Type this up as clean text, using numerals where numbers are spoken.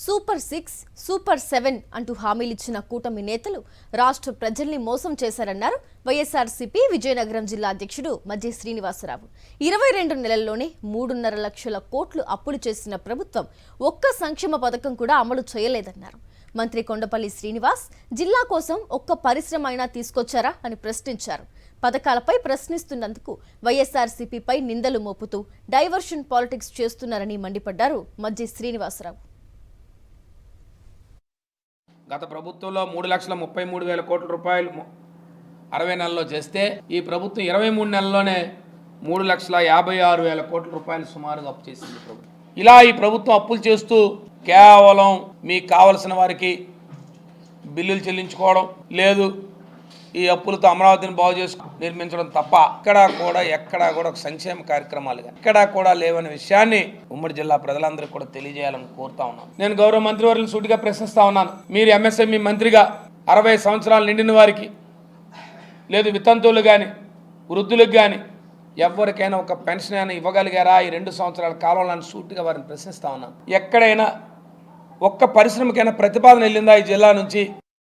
Super 6, super 7 అంటూ హామీలిచ్చిన కూటమి నేతలు రాష్ట్ర ప్రజల్ని మోసం చేశారన్నారు వైఎస్ఆర్సీపీ విజయనగరం జిల్లా అధ్యక్షుడు మజ్జి శ్రీనివాసరావు. 22 నెలల్లోనే 3.5 లక్షల కోట్లు అప్పులు చేసిన ప్రభుత్వం ఒక్క సంక్షేమ పథకం కూడా అమలు చేయలేదన్నారు. మంత్రి కొండపల్లి శ్రీనివాస్ జిల్లా కోసం ఒక్క పరిశ్రమ అయినా తీసుకొచ్చారా అని ప్రశ్నించారు. పథకాలపై ప్రశ్నిస్తున్నందుకు వైఎస్ఆర్సీపీపై నిందలు మోపుతూ డైవర్షన్ పాలిటిక్స్ చేస్తున్నారని మండిపడ్డారు మజ్జి శ్రీనివాసరావు. గత ప్రభుత్వంలో 3,33,000 కోట్ల రూపాయలు 60 నెలల్లో చేస్తే ఈ ప్రభుత్వం 23 నెలల్లోనే 3,56,000 కోట్ల రూపాయలు సుమారుగా అప్పు చేసింది ప్రభుత్వం. ఇలా ఈ ప్రభుత్వం అప్పులు చేస్తూ కేవలం మీకు కావలసిన వారికి బిల్లులు చెల్లించుకోవడం లేదు, ఈ అప్పులతో అమరావతిని బాగు చేసుకు నిర్మించడం తప్ప ఎక్కడా కూడా ఒక సంక్షేమ కార్యక్రమాలు ఎక్కడా కూడా లేవనే విషయాన్ని ఉమ్మడి జిల్లా ప్రజలందరికీ కూడా తెలియజేయాలని కోరుతా ఉన్నాను. నేను గౌరవ మంత్రివర్యులను సూటిగా ప్రశ్నిస్తా ఉన్నాను. మీరు ఎంఎస్ఎంఈ మంత్రిగా 60 సంవత్సరాలు నిండిన వారికి లేదు వితంతువులు కానీ వృద్ధులకు కానీ ఎవరికైనా ఒక పెన్షన్ అయినా ఇవ్వగలిగారా ఈ 2 సంవత్సరాల కాలంలో సూటిగా వారిని ప్రశ్నిస్తా ఉన్నాను. ఎక్కడైనా ఒక్క పరిశ్రమకైనా ప్రతిపాదన వెళ్ళిందా ఈ జిల్లా నుంచి?